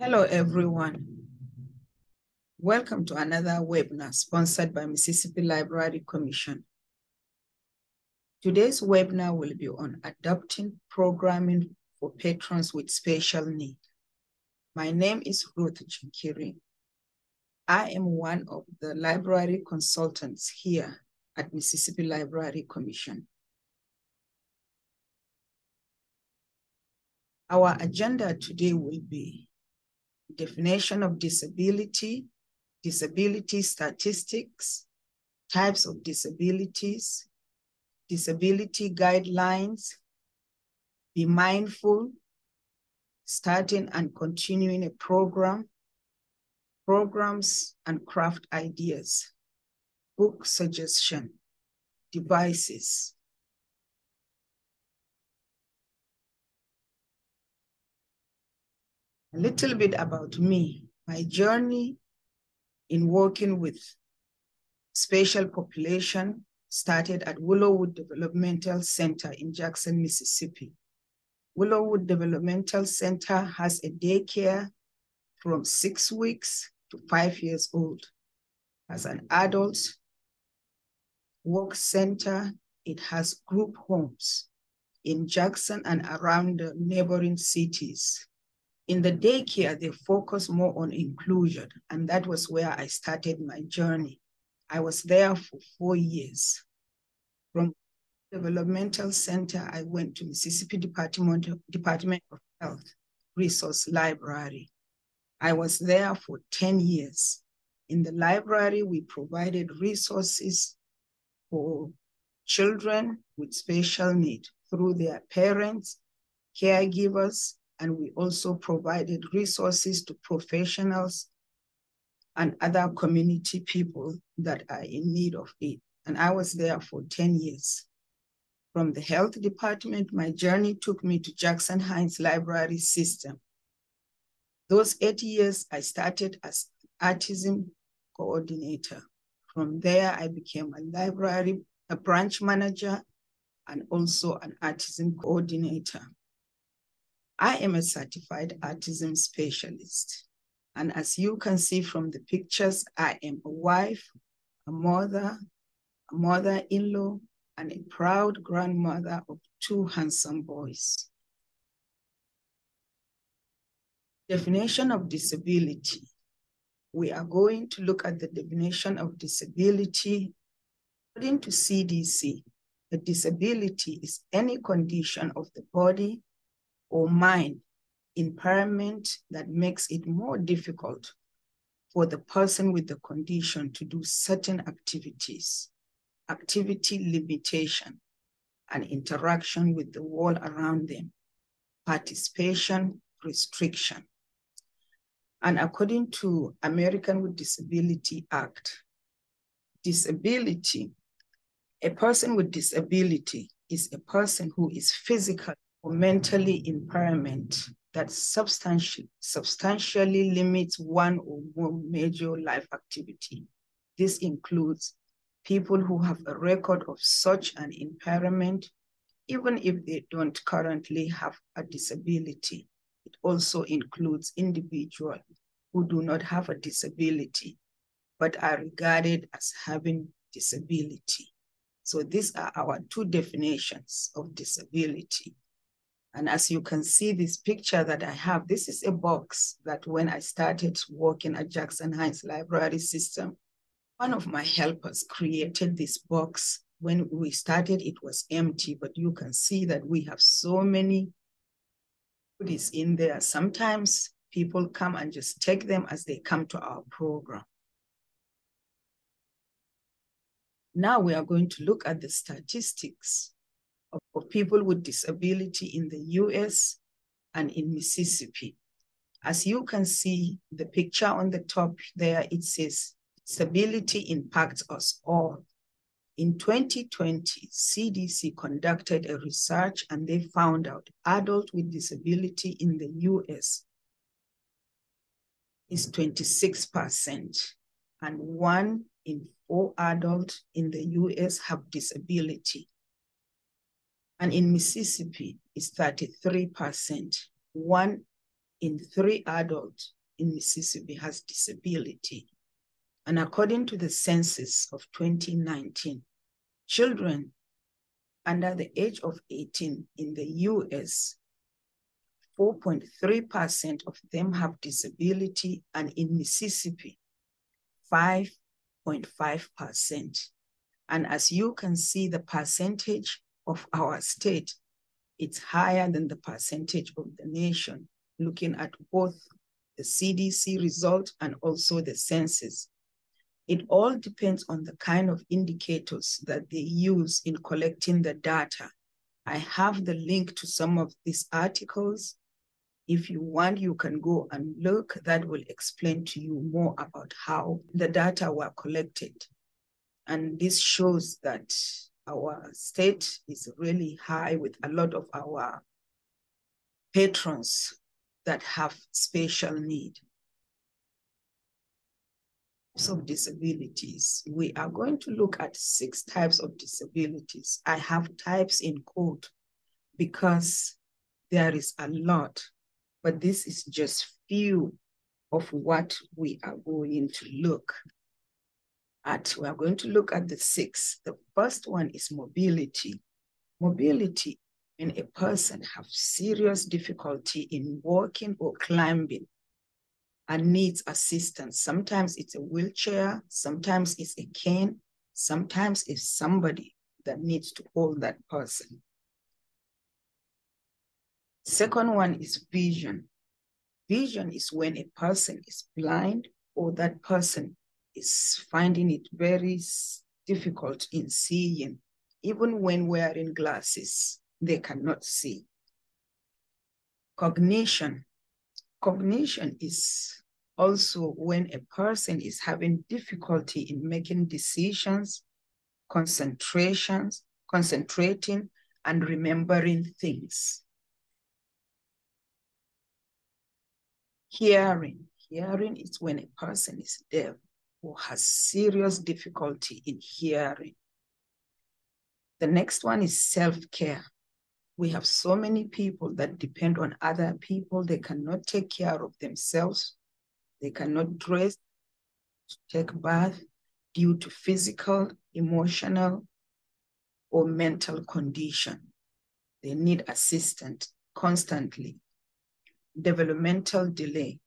Hello, everyone. Welcome to another webinar sponsored by Mississippi Library Commission. Today's webinar will be on adopting programming for patrons with special need. My name is Ruth Chinkiri. I am one of the library consultants here at Mississippi Library Commission. Our agenda today will be definition of disability, disability statistics, types of disabilities, disability guidelines, be mindful, starting and continuing a program, programs and craft ideas, book suggestion, devices. A little bit about me, my journey in working with special population started at Willowwood Developmental Center in Jackson, Mississippi. Willowwood Developmental Center has a daycare from 6 weeks to 5 years old. As an adult work center, it has group homes in Jackson and around the neighboring cities. In the daycare, they focus more on inclusion, and that was where I started my journey. I was there for 4 years. From Developmental Center, I went to Mississippi Department of Health Resource Library. I was there for 10 years. In the library, we provided resources for children with special need through their parents, caregivers, and we also provided resources to professionals and other community people that are in need of it. And I was there for 10 years. From the health department, my journey took me to Jackson Hines Library System. Those 8 years, I started as autism coordinator. From there, I became a branch manager, and also an autism coordinator. I am a certified autism specialist. And as you can see from the pictures, I am a wife, a mother-in-law, and a proud grandmother of 2 handsome boys. Definition of disability. We are going to look at the definition of disability. According to CDC, a disability is any condition of the body or mind impairment that makes it more difficult for the person with the condition to do certain activities, activity limitation, and interaction with the world around them, participation restriction. And according to American with Disability Act, disability, a person with disability is a person who is physically or mentally impairment that substantially limits one or more major life activity. This includes people who have a record of such an impairment, even if they don't currently have a disability. It also includes individuals who do not have a disability, but are regarded as having disability. So these are our 2 definitions of disability. And as you can see, this picture that I have, this is a box that when I started working at Jackson Hines Library System, one of my helpers created this box. When we started, it was empty, but you can see that we have so many goodies in there. Sometimes people come and just take them as they come to our program. Now we are going to look at the statistics of people with disability in the US and in Mississippi. As you can see, the picture on the top there, it says, disability impacts us all. In 2020, CDC conducted a research and they found out adults with disability in the US is 26%, and 1 in 4 adults in the US have disability. And in Mississippi, it's 33%. 1 in 3 adults in Mississippi has disability. And according to the census of 2019, children under the age of 18 in the US, 4.3% of them have disability, and in Mississippi, 5.5%. And as you can see, the percentage of our state, it's higher than the percentage of the nation, looking at both the CDC result and also the census. It all depends on the kind of indicators that they use in collecting the data. I have the link to some of these articles. If you want, you can go and look. That will explain to you more about how the data were collected. And this shows that our state is really high with a lot of our patrons that have special need. Of disabilities. We are going to look at 6 types of disabilities. I have types in quote because there is a lot, but this is just few of what we are going to look at. We are going to look at the 6. The first one is mobility. Mobility, when a person has serious difficulty in walking or climbing and needs assistance. Sometimes it's a wheelchair, sometimes it's a cane, sometimes it's somebody that needs to hold that person. Second one is vision. Vision is when a person is blind or that person is finding it very difficult in seeing. Even when wearing glasses, they cannot see. Cognition. Cognition is also when a person is having difficulty in making decisions, concentrating, and remembering things. Hearing. Hearing is when a person is deaf or has serious difficulty in hearing. The next one is self-care. We have so many people that depend on other people. They cannot take care of themselves. They cannot dress, take bath due to physical, emotional, or mental condition. They need assistance constantly. Developmental delay.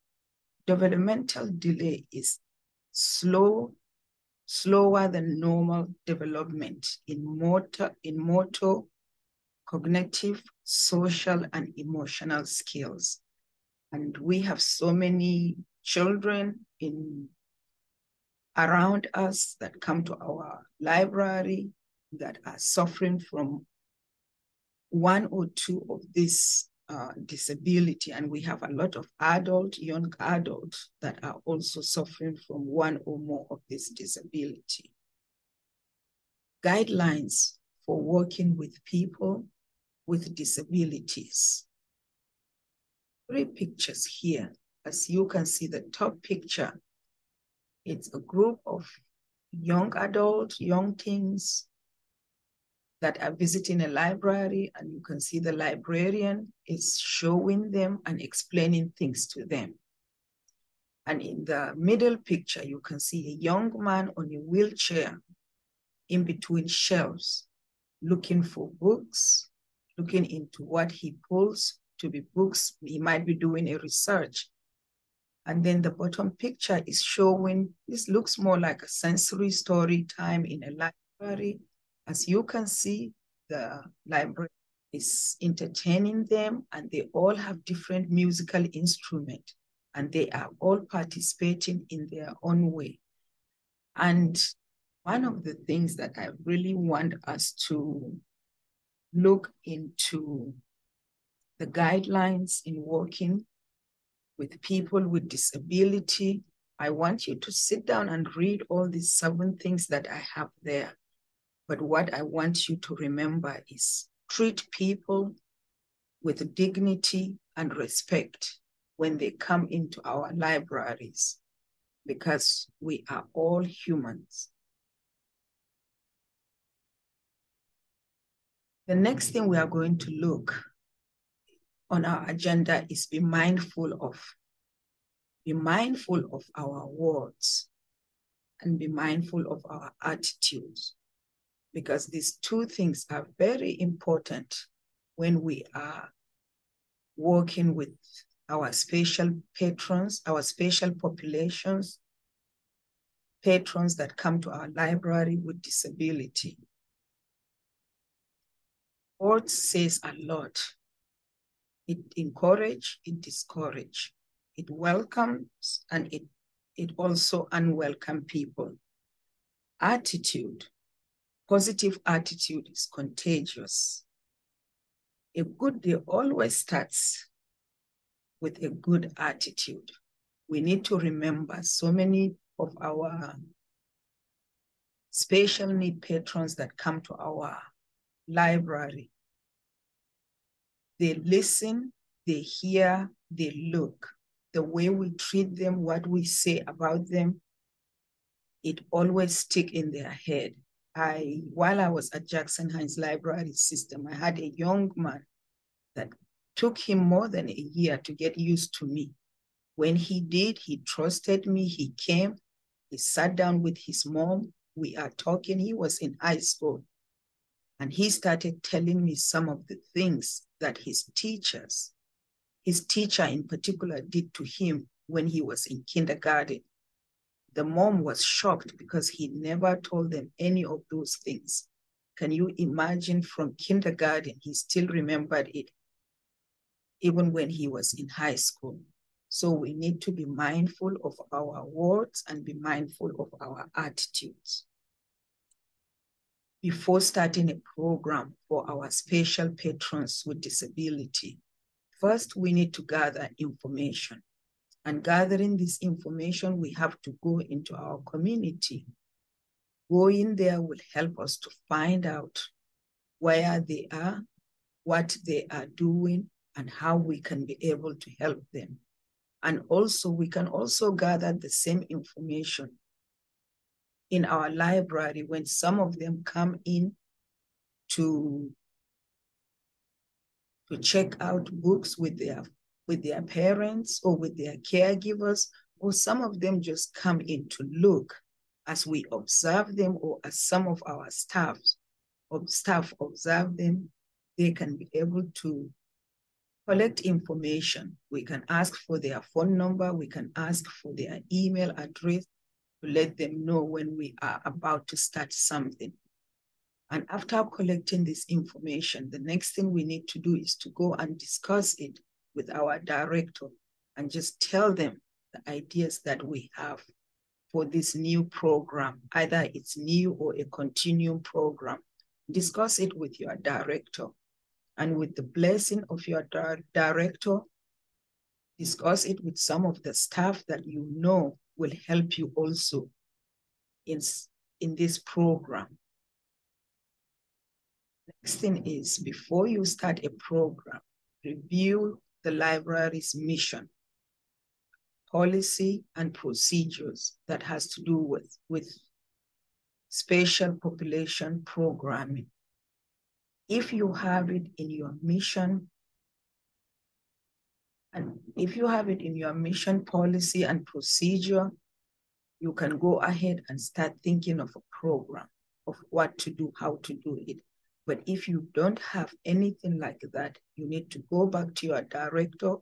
Developmental delay is slower than normal development in motor, cognitive, social, and emotional skills. And we have so many children around us that come to our library that are suffering from 1 or 2 of this disability. And we have a lot of young adults that are also suffering from 1 or more of this disability. Guidelines for working with people with disabilities. 3 pictures here. As you can see, the top picture, it's a group of young adults, young teens that are visiting a library, and you can see the librarian is showing them and explaining things to them. And in the middle picture, you can see a young man on a wheelchair in between shelves, looking for books, looking into what he pulls to be books. He might be doing a research. And then the bottom picture is showing, this looks more like a sensory story time in a library. As you can see, the library is entertaining them, and they all have different musical instruments, and they are all participating in their own way. And one of the things that I really want us to look into the guidelines in working with people with disability. I want you to sit down and read all these 7 things that I have there. But what I want you to remember is treat people with dignity and respect when they come into our libraries, because we are all humans. The next thing we are going to look on our agenda is be mindful of our words and be mindful of our attitudes, because these two things are very important when we are working with our special patrons, our special populations, patrons that come to our library with disability. Words says a lot. It encourages, it discourages, it welcomes, and it also unwelcome people. Attitude, positive attitude is contagious. A good day always starts with a good attitude. We need to remember so many of our special need patrons that come to our library. They listen, they hear, they look. The way we treat them, what we say about them, it always stick in their head. While I was at Jackson Hines Library System, I had a young man that took him more than a year to get used to me. When he did, he trusted me, he came, he sat down with his mom, we are talking, he was in high school. And he started telling me some of the things that his teacher in particular, did to him when he was in kindergarten. The mom was shocked because he never told them any of those things. Can you imagine, from kindergarten, he still remembered it, even when he was in high school. So we need to be mindful of our words and be mindful of our attitudes. Before starting a program for our special patrons with disability, first we need to gather information. And gathering this information, we have to go into our community. Going there will help us to find out where they are, what they are doing, and how we can be able to help them. And also, we can also gather the same information in our library when some of them come in to check out books with their parents or with their caregivers, or some of them just come in to look. As we observe them, or as some of our staff observe them, they can be able to collect information. We can ask for their phone number, we can ask for their email address to let them know when we are about to start something. And after collecting this information, the next thing we need to do is to go and discuss it with our director and just tell them the ideas that we have for this new program. Either it's new or a continuing program. Discuss it with your director. And with the blessing of your director, discuss it with some of the staff that you know will help you also in this program. Next thing is, before you start a program, review the library's mission, policy, and procedures that has to do with special population programming. If you have it in your mission, and if you have it in your mission, policy, and procedure, you can go ahead and start thinking of a program of what to do, how to do it. But if you don't have anything like that, you need to go back to your director,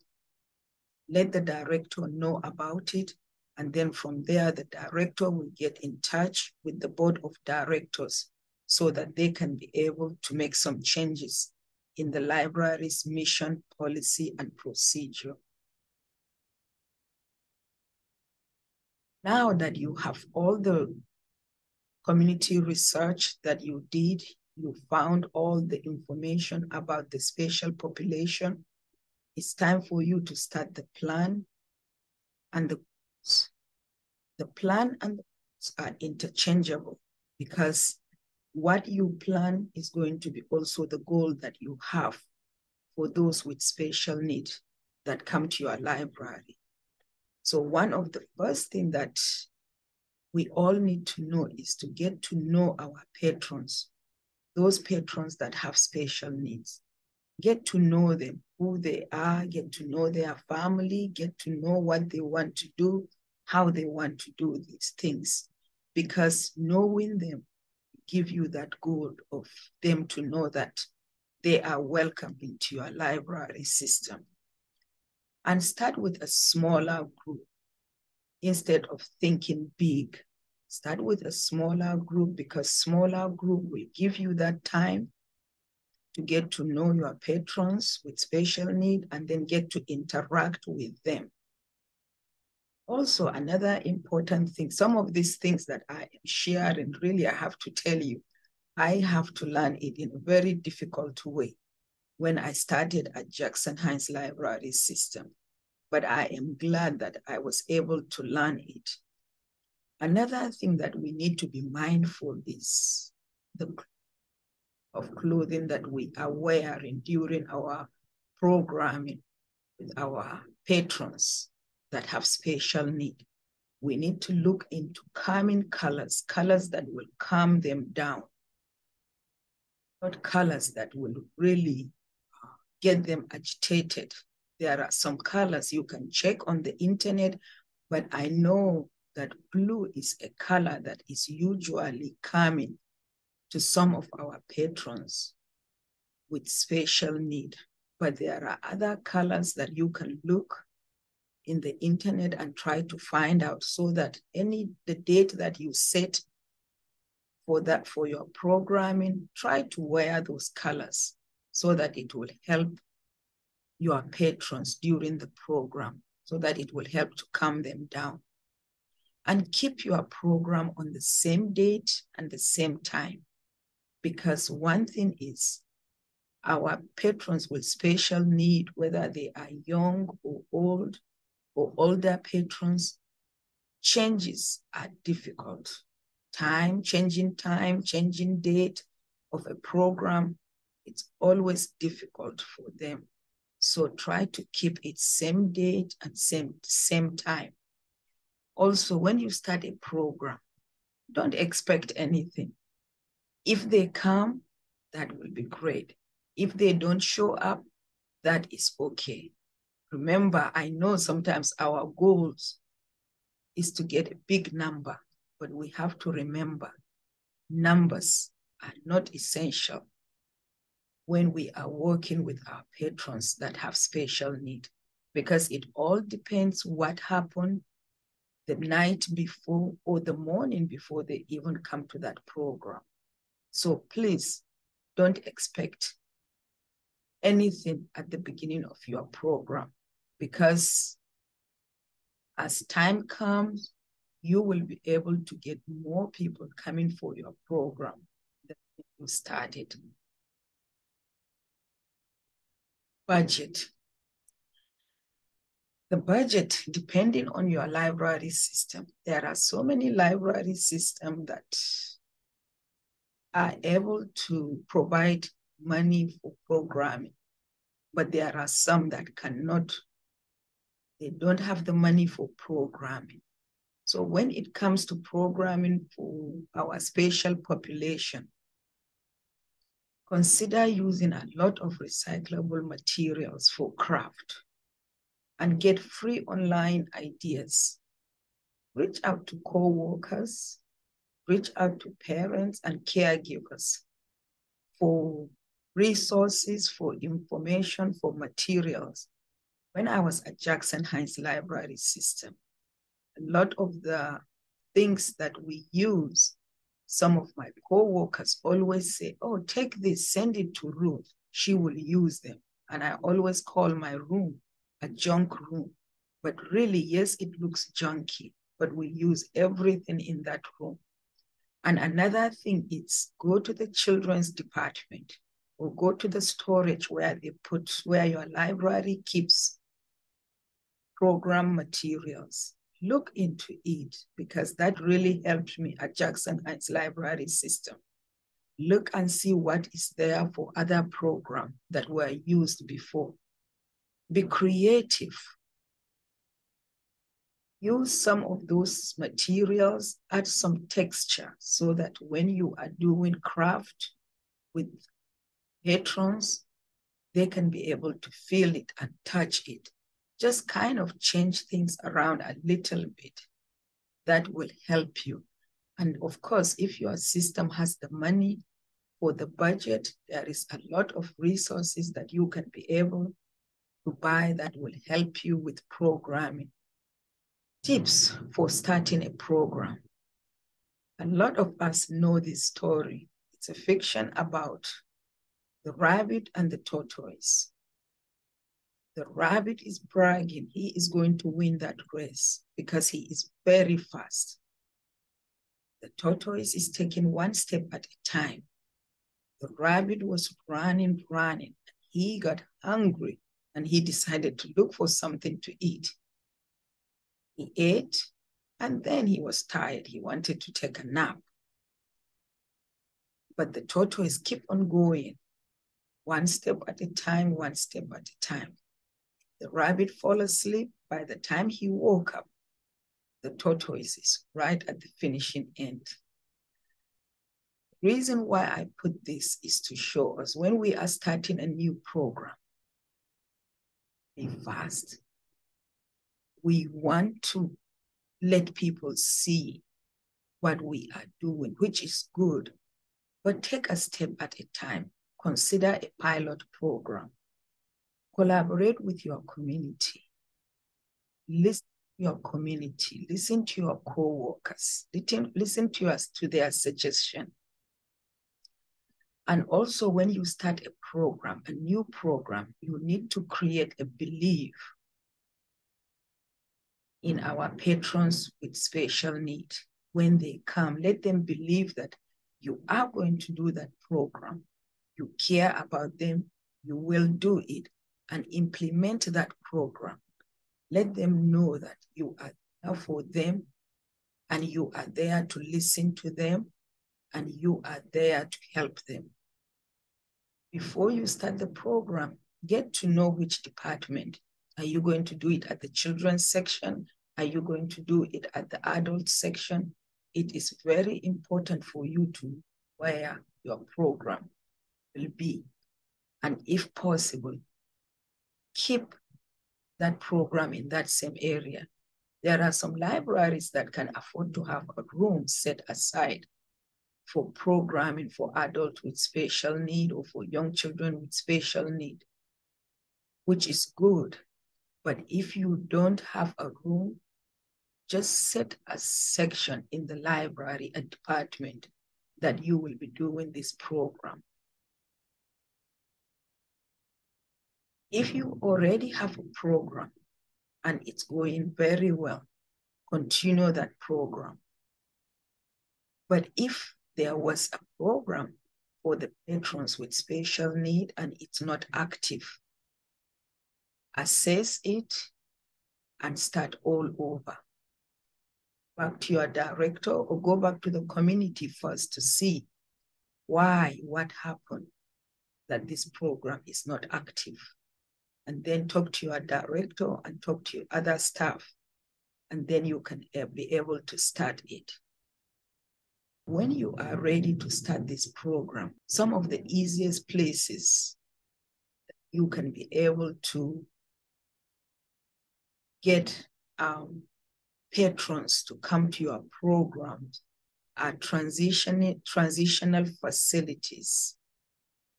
let the director know about it, and then from there, the director will get in touch with the board of directors so that they can be able to make some changes in the library's mission, policy, and procedure. Now that you have all the community research that you did, you found all the information about the special population, it's time for you to start the plan. And the plan and the goals are interchangeable, because what you plan is going to be also the goal that you have for those with special needs that come to your library. So one of the first things that we all need to know is to get to know our patrons, those patrons that have special needs. Get to know them, who they are, get to know their family, get to know what they want to do, how they want to do these things. Because knowing them give you that goal of them to know that they are welcome into your library system. And start with a smaller group instead of thinking big. Start with a smaller group, because smaller group will give you that time to get to know your patrons with special need and then get to interact with them. Also, another important thing, some of these things that I am sharing, really, I have to tell you, I have to learn it in a very difficult way when I started at Jackson Hines Library System. But I am glad that I was able to learn it. Another thing that we need to be mindful is of clothing that we are wearing during our programming with our patrons that have special need. We need to look into calming colors, colors that will calm them down, not colors that will really get them agitated. There are some colors you can check on the internet, but I know that blue is a color that is usually calming to some of our patrons with special need. But there are other colors that you can look in the internet and try to find out, so that the date that you set for your programming, try to wear those colors so that it will help your patrons during the program, so that it will help to calm them down. And keep your program on the same date and the same time. Because one thing is, our patrons with special need, whether they are young or old or older patrons, changes are difficult. Changing date of a program, it's always difficult for them. So try to keep it same date and same time. Also, when you start a program, don't expect anything. If they come, that will be great. If they don't show up, that is okay. Remember, I know sometimes our goals is to get a big number, but we have to remember numbers are not essential when we are working with our patrons that have special need, because it all depends what happened the night before or the morning before they even come to that program. So please don't expect anything at the beginning of your program, because as time comes, you will be able to get more people coming for your program than you started. Budget. The budget, depending on your library system, there are so many library systems that are able to provide money for programming, but there are some that cannot. They don't have the money for programming. So when it comes to programming for our special population, consider using a lot of recyclable materials for craft and get free online ideas. Reach out to co-workers, reach out to parents and caregivers for resources, for information, for materials. When I was at Jackson Hines Library System, a lot of the things that we use, some of my co-workers always say, oh, take this, send it to Ruth. She will use them. And I always call my room a junk room. But really, yes, it looks junky, but we use everything in that room. And another thing is, go to the children's department or go to the storage where your library keeps program materials. Look into it, because that really helped me at Jackson Hines Library System. Look and see what is there for other programs that were used before. Be creative. Use some of those materials, add some texture, so that when you are doing craft with patrons, they can be able to feel it and touch it. Just kind of change things around a little bit. That will help you. And of course, if your system has the money for the budget, there is a lot of resources that you can be able to buy that will help you with programming. Tips for starting a program. A lot of us know this story. It's a fiction about the rabbit and the tortoise. The rabbit is bragging he is going to win that race because he is very fast. The tortoise is taking one step at a time. The rabbit was running. He got hungry and he decided to look for something to eat. He ate and then he was tired. He wanted to take a nap. But the tortoise kept on going, one step at a time, one step at a time. The rabbit fell asleep. By the time he woke up, the tortoise is right at the finishing end. The reason why I put this is to show us when we are starting a new program, be fast. We want to let people see what we are doing, which is good, but take a step at a time. Consider a pilot program. Collaborate with your community. Listen to your community. Listen to your co-workers. Listen to their suggestion. And also when you start a program, a new program, you need to create a belief in our patrons with special need. When they come, let them believe that you are going to do that program. You care about them, you will do it and implement that program. Let them know that you are there for them and you are there to listen to them and you are there to help them. Before you start the program, get to know which department. Are you going to do it at the children's section? Are you going to do it at the adult section? It is very important for you to know where your program will be. And if possible, keep that program in that same area. There are some libraries that can afford to have a room set aside for programming for adults with special need or for young children with special need, which is good. But if you don't have a room, just set a section in the library, a department that you will be doing this program. If you already have a program and it's going very well, continue that program. But if there was a program for the patrons with special need and it's not active, assess it and start all over. Back to your director or go back to the community first to see why, what happened that this program is not active. And then talk to your director and talk to your other staff. And then you can be able to start it. When you are ready to start this program, some of the easiest places that you can be able to get patrons to come to your programs are transitional facilities,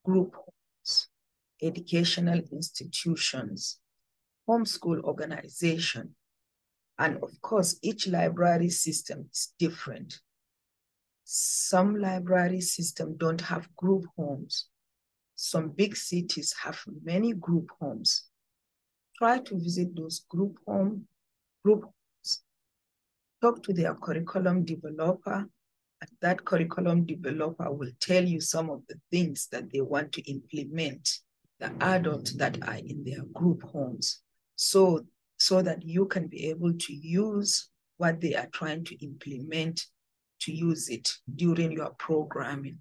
group homes, educational institutions, homeschool organization, and of course, each library system is different. Some library systems don't have group homes. Some big cities have many group homes. Try to visit those group homes. Talk to their curriculum developer, and that curriculum developer will tell you some of the things that they want to implement, the adults that are in their group homes, so that you can be able to use what they are trying to implement to use it during your programming.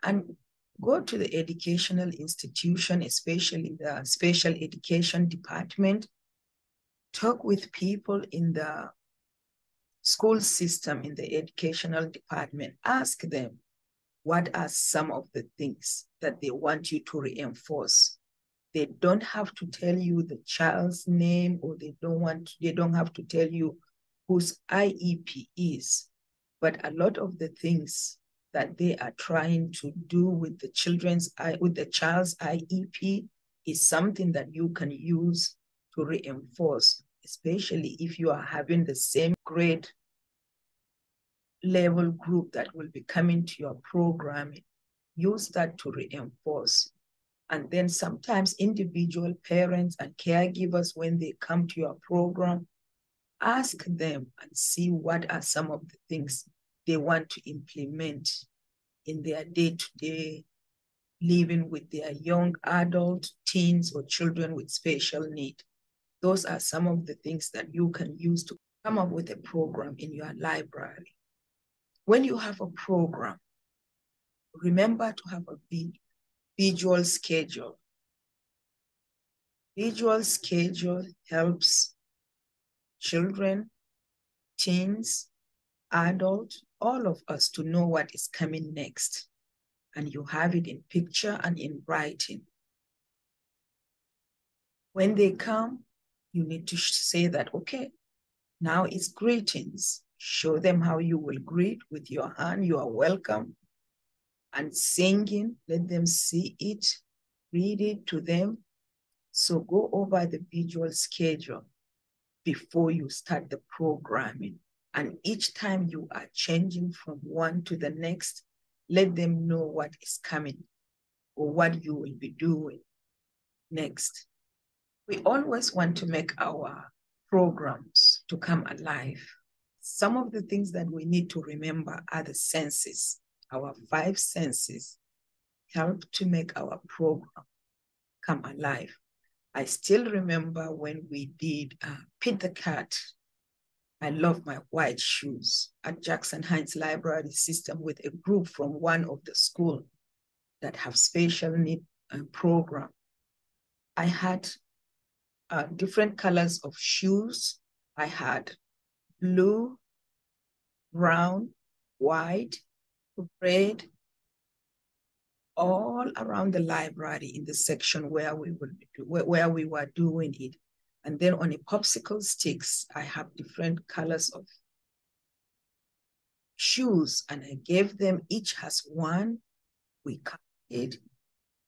And go to the educational institution, especially the special education department. Talk with people in the school system, in the educational department. Ask them, what are some of the things that they want you to reinforce They don't have to tell you the child's name, or they don't have to tell you whose IEP is. But a lot of the things that they are trying to do with the child's IEP is something that you can use to reinforce, especially if you are having the same grade level group that will be coming to your programming. Use that to reinforce. And then sometimes individual parents and caregivers, when they come to your program, ask them and see what are some of the things they want to implement in their day-to-day living with their young adult, teens, or children with special need. Those are some of the things that you can use to come up with a program in your library. When you have a program, remember to have a visual schedule. Visual schedule helps children, teens, adults, all of us to know what is coming next. And you have it in picture and in writing. When they come, you need to say that, okay, now it's greetings. Show them how you will greet with your hand, you are welcome. And singing, let them see it, read it to them. So go over the visual schedule before you start the programming. And each time you are changing from one to the next, let them know what is coming or what you will be doing next. We always want to make our programs to come alive. Some of the things that we need to remember are the senses. Our 5 senses help to make our program come alive. I still remember when we did Pit the Cat, I Love My White Shoes at Jackson Heights Library System with a group from one of the schools that have special need program. I had different colors of shoes. I had blue, brown, white, red, all around the library in the section where we were doing it. And then on a popsicle sticks, I have different colors of shoes, and I gave them, each has one. We cut it,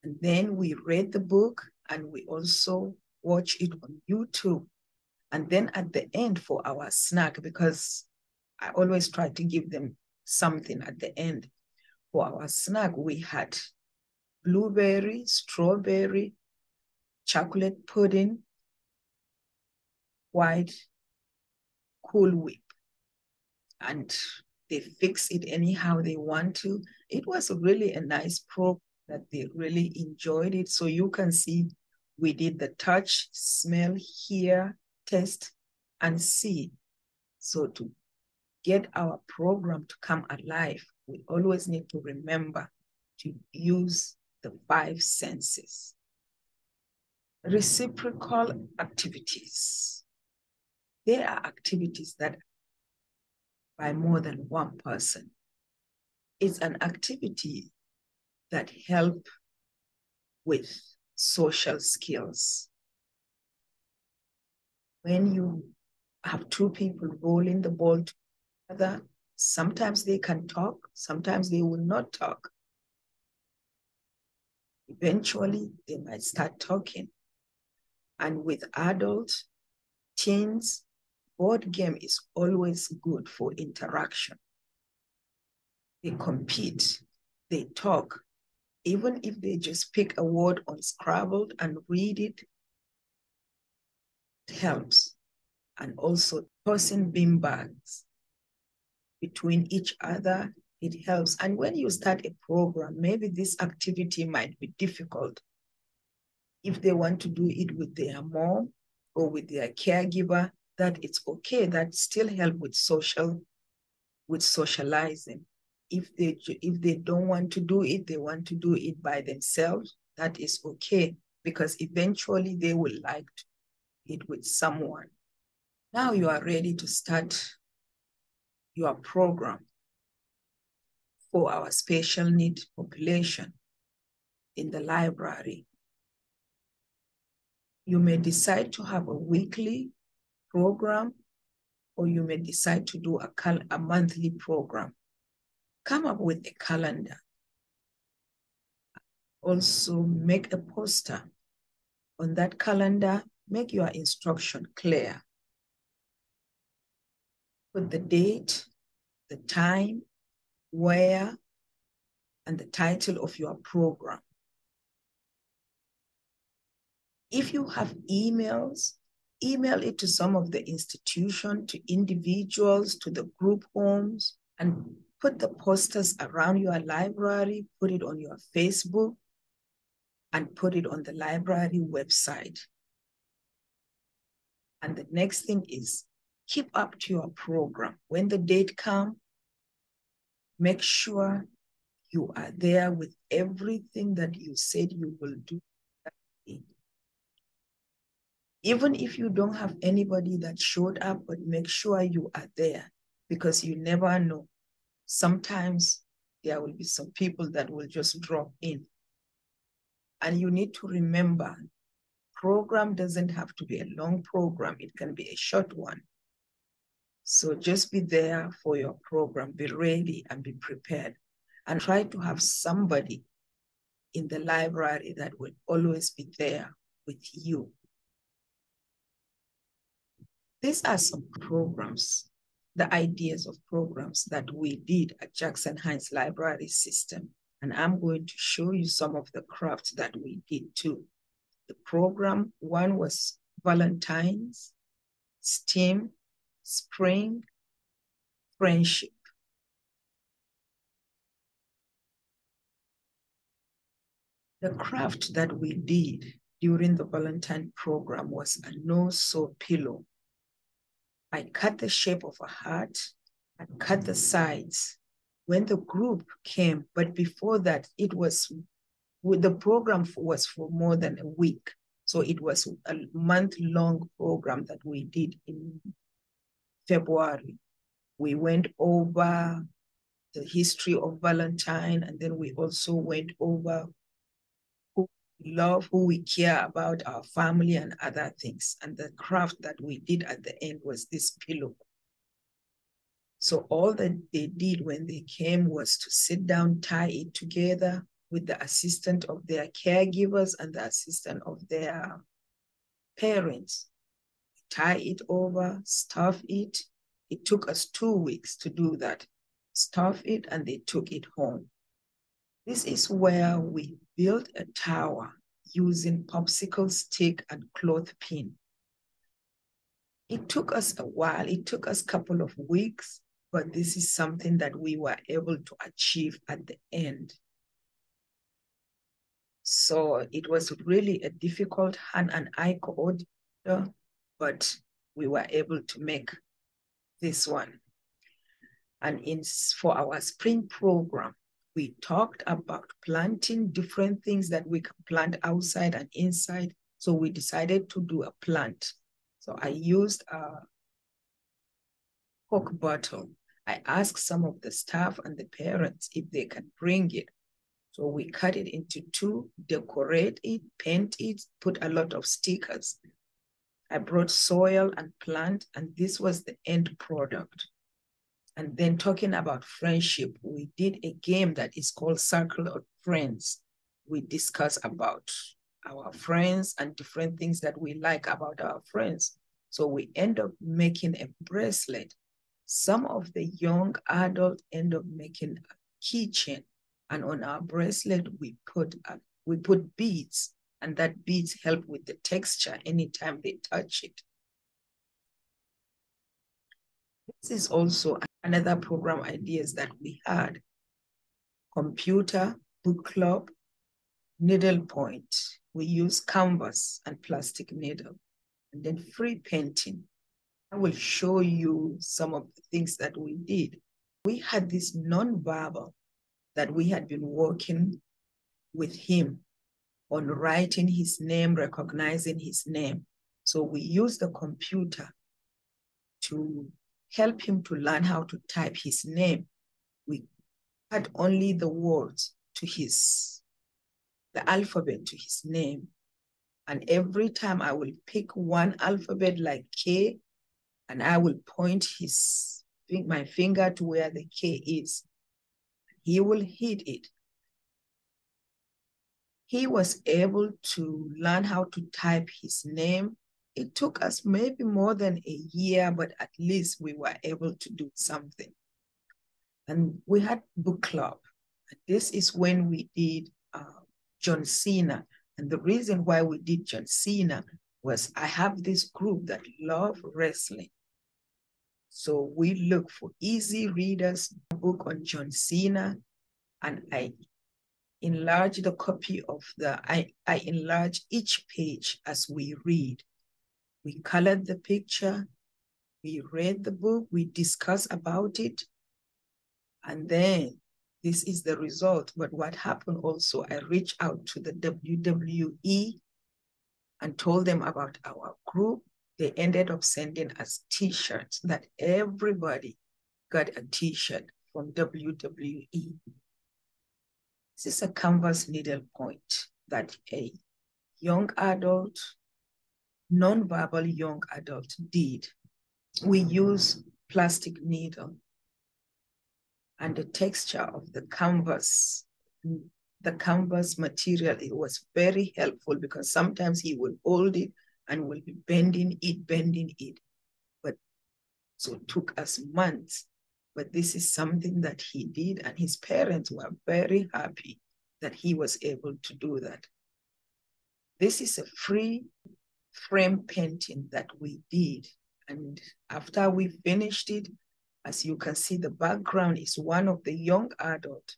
and then we read the book, and we also watch it on YouTube. And then at the end for our snack, because I always try to give them something at the end. For our snack, we had blueberry, strawberry, chocolate pudding, white Cool Whip. And they fix it anyhow they want to. It was really a nice program that they really enjoyed it. So you can see we did the touch, smell, hear, taste, and see. So to get our program to come alive, we always need to remember to use the 5 senses. Reciprocal activities. There are activities that by more than one person. It's an activity that help with social skills. When you have 2 people rolling the ball together, sometimes they can talk, sometimes they will not talk. Eventually, they might start talking. And with adults, teens, board game is always good for interaction. They compete, they talk. Even if they just pick a word on Scrabble and read it, it helps. And also tossing beanbags between each other, it helps. And when you start a program, maybe this activity might be difficult. If they want to do it with their mom or with their caregiver, that it's okay, that still help with socializing. If they don't want to do it, they want to do it by themselves, that is okay, because eventually they will like it with someone. Now you are ready to start your program for our special need population in the library. You may decide to have a weekly program, or you may decide to do a monthly program. Come up with a calendar. Also make a poster. On that calendar, make your instruction clear. Put the date, the time, where, and the title of your program. If you have emails, email it to some of the institutions, to individuals, to the group homes, and put the posters around your library, put it on your Facebook, and put it on the library website. And the next thing is keep up to your program. When the date comes, make sure you are there with everything that you said you will do. Even if you don't have anybody that showed up, but make sure you are there, because you never know. Sometimes there will be some people that will just drop in. And you need to remember, program doesn't have to be a long program. It can be a short one. So just be there for your program. Be ready and be prepared. And try to have somebody in the library that will always be there with you. These are some programs, the ideas of programs that we did at Jackson Heights Library System. And I'm going to show you some of the crafts that we did too. The program one was Valentine's, STEAM, Spring, Friendship. The craft that we did during the Valentine program was a no-sew pillow. I cut the shape of a heart and cut the sides when the group came. But before that, the program was for more than a week. So it was a month-long program that we did in February. We went over the history of Valentine, and then we also went over who we love, who we care about, our family, and other things. And the craft that we did at the end was this pillow. So all that they did when they came was to sit down, tie it together with the assistance of their caregivers and the assistance of their parents. Tie it over, stuff it. It took us 2 weeks to do that. Stuff it, and they took it home. This is where we built a tower using popsicle stick and clothespin. It took us a while. It took us a couple of weeks, but this is something that we were able to achieve at the end. So it was really a difficult hand and eye coordinator, but we were able to make this one. And for our spring program, we talked about planting different things that we can plant outside and inside. So we decided to do a plant. So I used a Coke bottle. I asked some of the staff and the parents if they can bring it. So we cut it into two, decorate it, paint it, put a lot of stickers. I brought soil and plant, and this was the end product. And then talking about friendship, we did a game that is called Circle of Friends. We discuss about our friends and different things that we like about our friends. So we end up making a bracelet. Some of the young adults end up making a keychain. And on our bracelet, we put beads, and that beads help with the texture anytime they touch it. This is also another program ideas that we had. Computer, book club, needlepoint. We use canvas and plastic needle, and then free painting. I will show you some of the things that we did. We had this nonverbal that we had been working with him on writing his name, recognizing his name. So we used the computer to help him to learn how to type his name. We had only the words to the alphabet to his name. And every time I will pick one alphabet like K, and I will point my finger to where the K is. He will hit it. He was able to learn how to type his name. It took us maybe more than a year, but at least we were able to do something. And we had book club. This is when we did John Cena. And the reason why we did John Cena was I have this group that love wrestling. So we look for easy readers, book on John Cena, and I enlarge the copy of I enlarge each page as we read. We colored the picture, we read the book, we discuss about it, and then this is the result. But what happened also, I reached out to the WWE and told them about our group. They ended up sending us t-shirts that everybody got a t-shirt from WWE. This is a canvas needlepoint that a young adult, non-verbal young adult did. We use plastic needle and the texture of the canvas material, it was very helpful because sometimes he will hold it and will be bending it. But so it took us months. But this is something that he did, and his parents were very happy that he was able to do that. This is a free frame painting that we did. And after we finished it, as you can see, the background is one of the young adults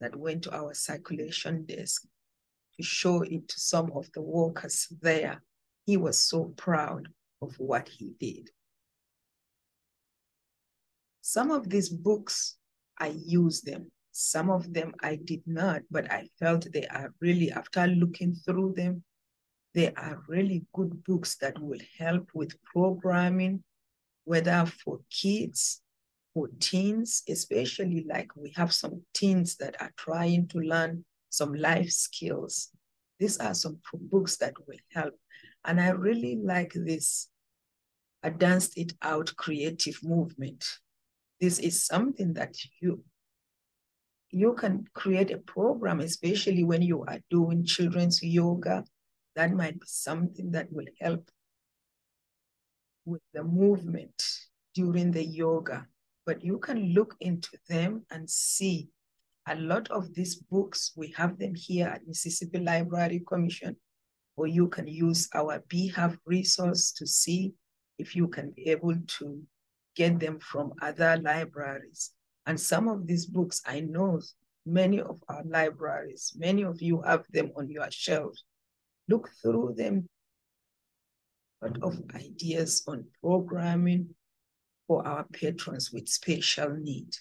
that went to our circulation desk to show it to some of the workers there. He was so proud of what he did. Some of these books, I used them. Some of them I did not, but I felt they are really, after looking through them, they are really good books that will help with programming, whether for kids, for teens, especially like we have some teens that are trying to learn some life skills. These are some books that will help. And I really like this, a Danced It Out creative movement. This is something that you can create a program, especially when you are doing children's yoga. That might be something that will help with the movement during the yoga. But you can look into them and see a lot of these books. We have them here at Mississippi Library Commission, or you can use our BHAV resource to see if you can be able to get them from other libraries. And some of these books, I know many of our libraries, many of you have them on your shelves. Look through them. A lot of ideas on programming for our patrons with special need.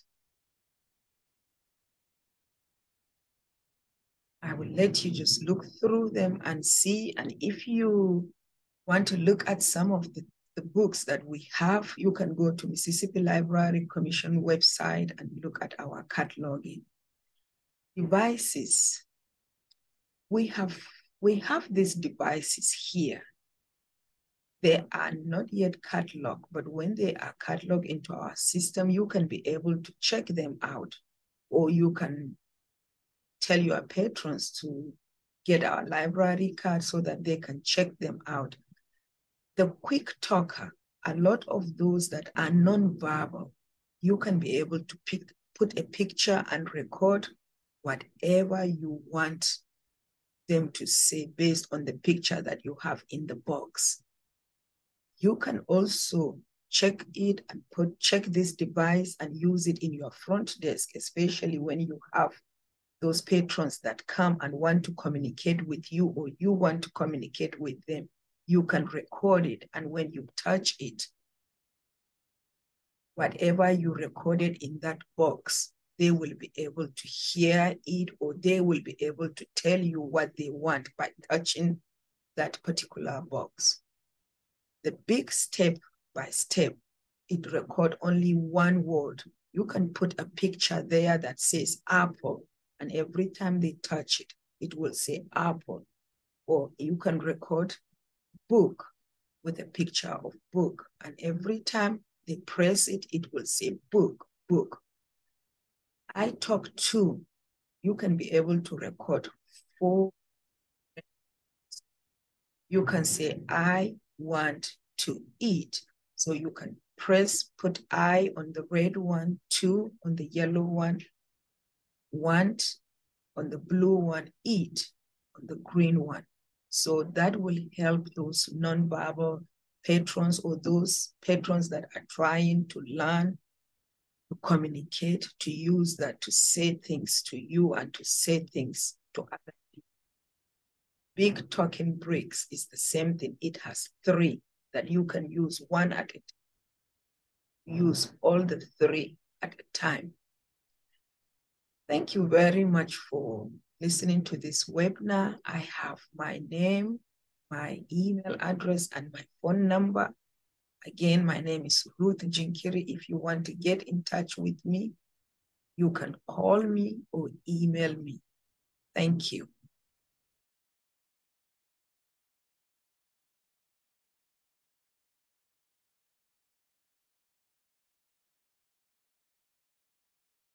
I will let you just look through them and see. And if you want to look at some of the books that we have, you can go to Mississippi Library Commission website and look at our cataloging. Devices. We have these devices here. They are not yet cataloged, but when they are cataloged into our system, you can be able to check them out, or you can tell your patrons to get our library card so that they can check them out. The quick talker, a lot of those that are non-verbal, you can be able to put a picture and record whatever you want them to say based on the picture that you have in the box. You can also check it and check this device and use it in your front desk, especially when you have those patrons that come and want to communicate with you, or you want to communicate with them. You can record it, and when you touch it, whatever you recorded in that box, they will be able to hear it, or they will be able to tell you what they want by touching that particular box. The big step by step, it records only one word. You can put a picture there that says apple, and every time they touch it, it will say apple. or you can record book with a picture of book. And every time they press it, it will say book, book. I talk to, you can be able to record 4. You can say, I want to eat. So you can put I on the red one, 2 on the yellow one, want on the blue one, eat on the green one. So that will help those nonverbal patrons or those patrons that are trying to learn to communicate, to use that to say things to you and to say things to other people. Big talking bricks is the same thing. It has 3 that you can use one at a time. Use all the 3 at a time. Thank you very much for listening to this webinar. I have my name, my email address, and my phone number. Again, my name is Ruth Jinkiri. If you want to get in touch with me, you can call me or email me. Thank you.